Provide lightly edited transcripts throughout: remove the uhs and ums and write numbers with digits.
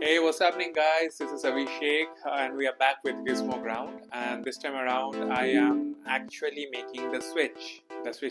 Hey, what's happening, guys? This is Abhishek, and we are back with Gizmo Ground. And this time around, I am actually making the switch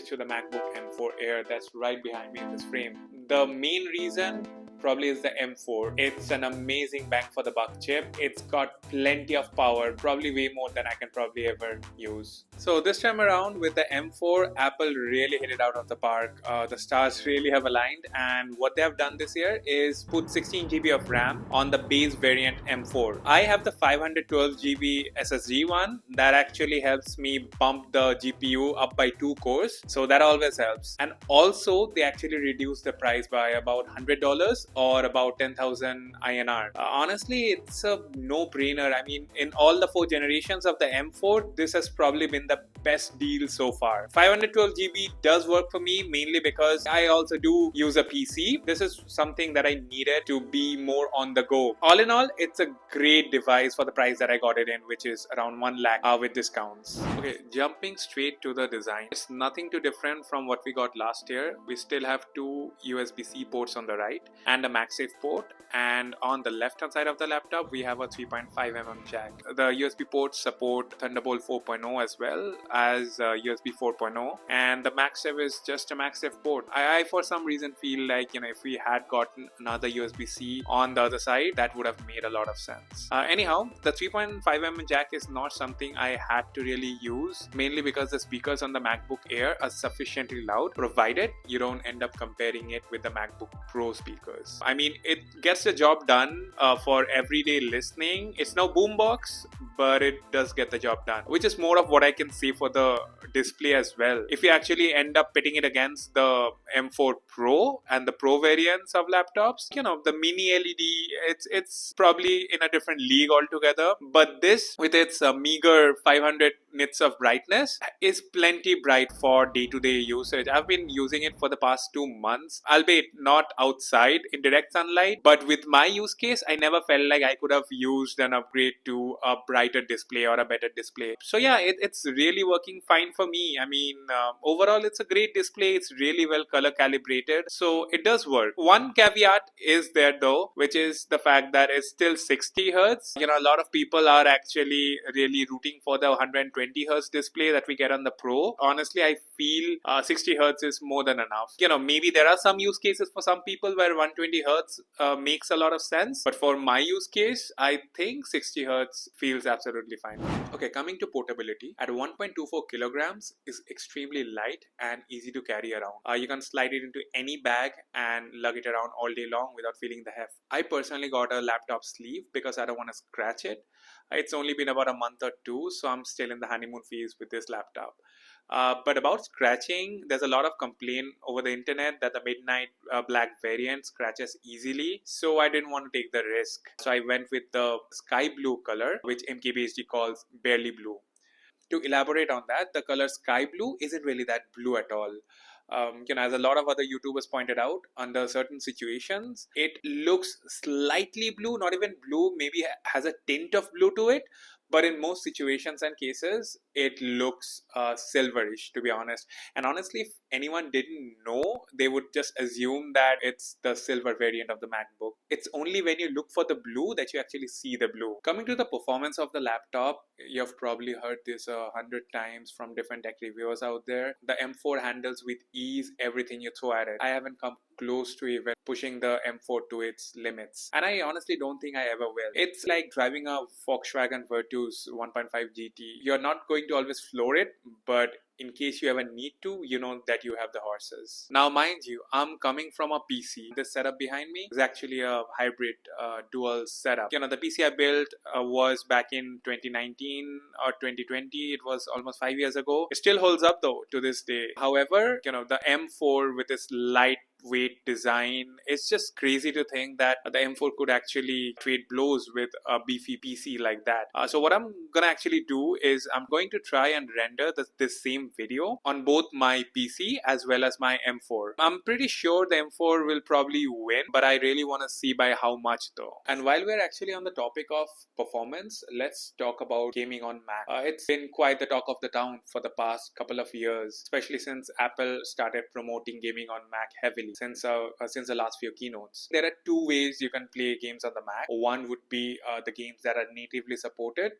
to the MacBook M4 Air that's right behind me in this frame. The main reason probably is the M4. It's an amazing bang for the buck chip. It's got plenty of power, probably way more than I can probably ever use. So this time around with the M4, Apple really hit it out of the park. The stars really have aligned, and what they have done this year is put 16 GB of RAM on the base variant M4. I have the 512 GB SSD one that actually helps me bump the GPU up by 2 cores, so that always helps. And also they actually reduced the price by about $100 or about 10,000 INR. Honestly, it's a no-brainer. I mean, in all the 4 generations of the M4, this has probably been the best deal so far. 512 GB does work for me mainly because I also do use a PC. This is something that I needed to be more on the go. All in all, it's a great device for the price that I got it in, which is around 1 lakh with discounts. Okay, jumping straight to the design. It's nothing too different from what we got last year. We still have 2 USB-C ports on the right and a MagSafe port, and on the left hand side of the laptop we have a 3.5mm jack. The USB ports support Thunderbolt 4.0 as well as USB 4.0, and the MagSafe is just a MagSafe port. I for some reason feel like, if we had gotten another USB-C on the other side, that would have made a lot of sense. Anyhow, the 3.5mm jack is not something I had to really use, mainly because the speakers on the MacBook Air are sufficiently loud, provided you don't end up comparing it with the MacBook Pro speakers. I mean, it gets the job done for everyday listening. It's no boombox, but it does get the job done, which is more of what I can say for the display as well. If you actually end up pitting it against the M4 Pro and the Pro variants of laptops, the mini LED, it's probably in a different league altogether. But this, with its meager 500 nits of brightness, is plenty bright for day-to-day usage. I've been using it for the past 2 months, albeit not outside in direct sunlight, but with my use case, I never felt like I could have used an upgrade to a brighter display or a better display. So yeah, it's really working fine for me. I mean, overall it's a great display. It's really well color calibrated, so it does work. One caveat is there though, which is the fact that it's still 60 Hz. A lot of people are actually really rooting for the 120 Hz display that we get on the Pro. Honestly, I feel 60 Hz is more than enough. Maybe there are some use cases for some people where 120 Hz makes a lot of sense, but for my use case, I think 60 Hz feels absolutely fine. Okay, coming to portability, at 1.24 kilograms is extremely light and easy to carry around. You can slide it into any bag and lug it around all day long without feeling the heft. I personally got a laptop sleeve because I don't want to scratch it. It's only been about a month or 2, so I'm still in the honeymoon phase with this laptop. But about scratching, there's a lot of complaint over the internet that the midnight black variant scratches easily, so I didn't want to take the risk. So I went with the sky blue color, which MKBHD calls barely blue. To elaborate on that, the color sky blue isn't really that blue at all. As a lot of other YouTubers pointed out, under certain situations, it looks slightly blue, not even blue, maybe has a tint of blue to it. But in most situations and cases, it looks silverish, to be honest. And honestly, if anyone didn't know, they would just assume that it's the silver variant of the MacBook. It's only when you look for the blue that you actually see the blue. Coming to the performance of the laptop, you've probably heard this 100 times from different tech reviewers out there. The M4 handles with ease everything you throw at it. I haven't come close to even pushing the M4 to its limits, and I honestly don't think I ever will. It's like driving a Volkswagen Virtus 1.5 GT. You're not going to always floor it, but in case you ever need to, you know that you have the horses. Now, mind you, I'm coming from a PC. This setup behind me is actually a hybrid dual setup. The PC I built was back in 2019 or 2020. It was almost 5 years ago. It still holds up though to this day. However, the M4 with its lightweight design, it's just crazy to think that the M4 could actually trade blows with a beefy PC like that. So what I'm gonna actually do is I'm going to try and render this same video on both my PC as well as my M4. I'm pretty sure the M4 will probably win, but I really want to see by how much though. And while we're actually on the topic of performance, let's talk about gaming on Mac. It's been quite the talk of the town for the past couple of years, especially since Apple started promoting gaming on Mac heavily. since the last few keynotes. There are two ways you can play games on the Mac. One would be the games that are natively supported,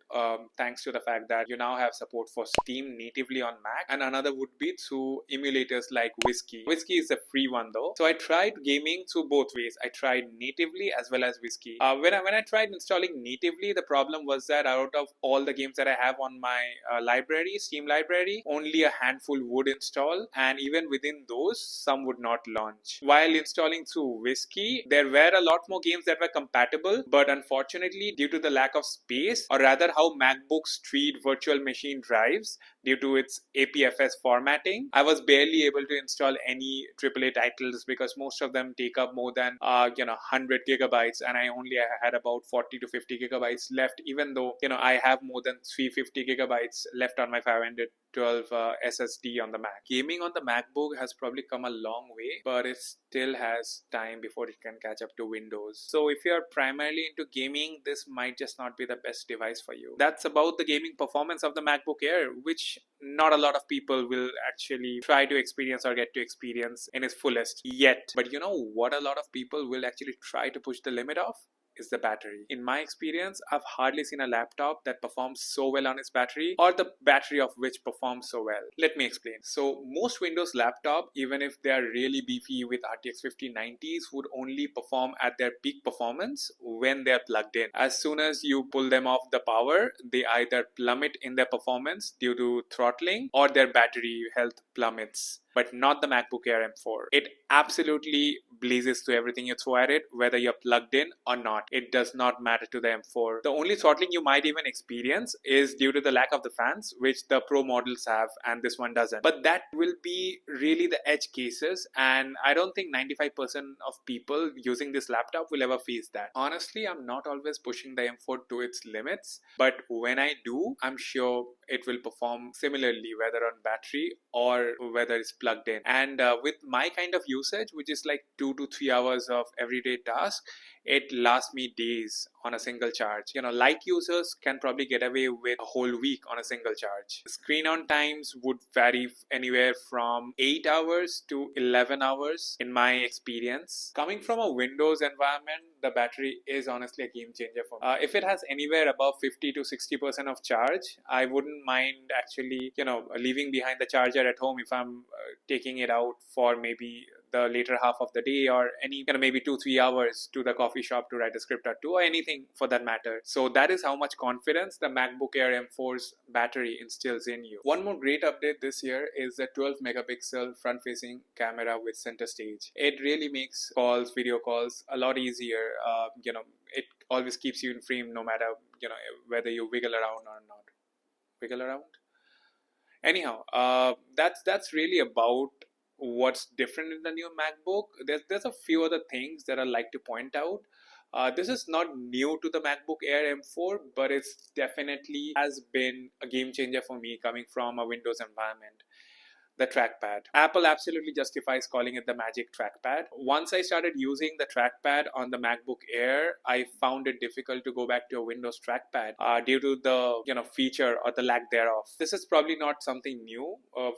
thanks to the fact that you now have support for Steam natively on Mac, and another would be through emulators like Whiskey. Whiskey is a free one though. So I tried gaming through both ways. I tried natively as well as Whiskey. When I tried installing natively, the problem was that out of all the games that I have on my library, Steam library, only a handful would install, and even within those, some would not launch. While installing through Whiskey, there were a lot more games that were compatible, but unfortunately, due to the lack of space, or rather how MacBooks treat virtual machine drives due to its APFS formatting, I was barely able to install any AAA titles because most of them take up more than 100 gigabytes, and I only had about 40 to 50 gigabytes left, even though I have more than 350 gigabytes left on my 512 SSD on the Mac. Gaming on the MacBook has probably come a long way, but it still has time before it can catch up to Windows. So if you're primarily into gaming, this might just not be the best device for you. That's about the gaming performance of the MacBook Air, which not a lot of people will actually try to experience or get to experience in its fullest yet. But you know what a lot of people will actually try to push the limit of? Is the battery. In my experience, I've hardly seen a laptop that performs so well on its battery, or the battery of which performs so well. Let me explain. So most Windows laptop, even if they are really beefy with RTX 5090s, would only perform at their peak performance when they are plugged in. As soon as you pull them off the power, they either plummet in their performance due to throttling, or their battery health plummets. But not the MacBook Air M4. It absolutely blazes through everything you throw at it, whether you're plugged in or not. It does not matter to the M4. The only throttling you might even experience is due to the lack of the fans, which the Pro models have and this one doesn't. But that will be really the edge cases, and I don't think 95% of people using this laptop will ever face that. Honestly, I'm not always pushing the M4 to its limits, but when I do, I'm sure it will perform similarly, whether on battery or whether it's plugged in. And with my kind of usage, which is like 2 to 3 hours of everyday task, it lasts me days on a single charge. Light users can probably get away with a whole week on a single charge. Screen on times would vary anywhere from 8 hours to 11 hours in my experience. Coming from a Windows environment, the battery is honestly a game changer for me. If it has anywhere above 50 to 60% of charge, I wouldn't mind actually, leaving behind the charger at home if I'm taking it out for maybe the later half of the day, or any maybe 2-3 hours to the coffee shop to write a script or two, or anything for that matter. So that is how much confidence the MacBook Air M4's battery instills in you. One more great update this year is the 12 megapixel front facing camera with center stage. It really makes video calls a lot easier. It always keeps you in frame no matter whether you wiggle around or not. Wiggle around? Anyhow, that's really about what's different in the new MacBook. There's a few other things that I'd like to point out. This is not new to the MacBook Air M4, but it's definitely has been a game changer for me coming from a Windows environment. The trackpad. Apple absolutely justifies calling it the magic trackpad. Once I started using the trackpad on the MacBook Air, I found it difficult to go back to a Windows trackpad due to the feature or the lack thereof. This is probably not something new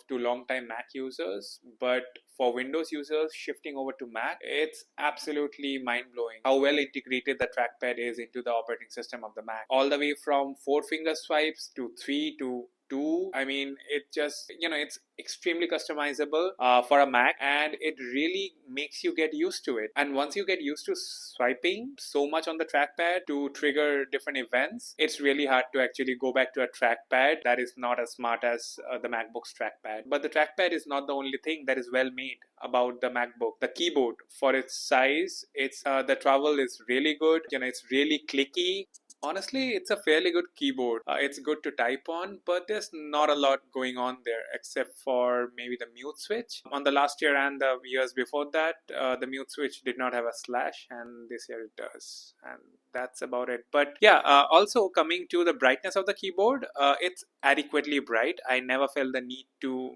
to long-time Mac users, but for Windows users shifting over to Mac, it's absolutely mind-blowing how well integrated the trackpad is into the operating system of the Mac. All the way from 4-finger swipes to 3 to 2. I mean, it just, it's extremely customizable for a Mac, and it really makes you get used to it. And once you get used to swiping so much on the trackpad to trigger different events, it's really hard to actually go back to a trackpad that is not as smart as the MacBook's trackpad. But the trackpad is not the only thing that is well made about the MacBook. The keyboard, for its size, the travel is really good. It's really clicky. Honestly, it's a fairly good keyboard. It's good to type on, but there's not a lot going on there except for maybe the mute switch. On the last year and the years before that, the mute switch did not have a slash, and this year it does. And that's about it. But yeah, also coming to the brightness of the keyboard, it's adequately bright. I never felt the need to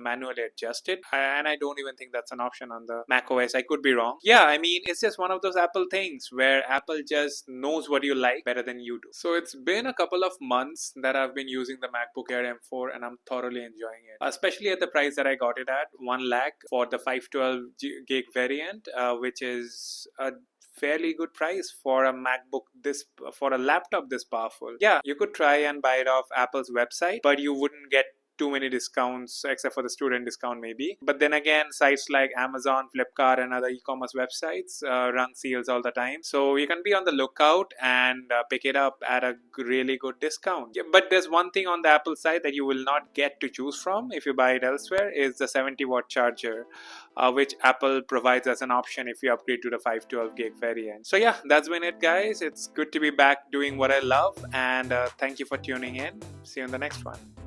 manually adjust it, and I don't even think that's an option on the Mac OS. I could be wrong. Yeah, I mean, it's just one of those Apple things where Apple just knows what you like better than you do. So it's been a couple of months that I've been using the MacBook Air M4, and I'm thoroughly enjoying it, especially at the price that I got it at, 1 lakh for the 512 gig variant, which is a fairly good price for a MacBook for a laptop this powerful. Yeah, you could try and buy it off Apple's website, but you wouldn't get too many discounts except for the student discount maybe. But then again, sites like Amazon, Flipkart and other e-commerce websites run sales all the time, so you can be on the lookout and pick it up at a really good discount. Yeah, but there's one thing on the Apple side that you will not get to choose from if you buy it elsewhere, is the 70-watt charger, which Apple provides as an option if you upgrade to the 512 gig variant. So yeah, that's been it, guys. It's good to be back doing what I love, and thank you for tuning in. See you in the next one.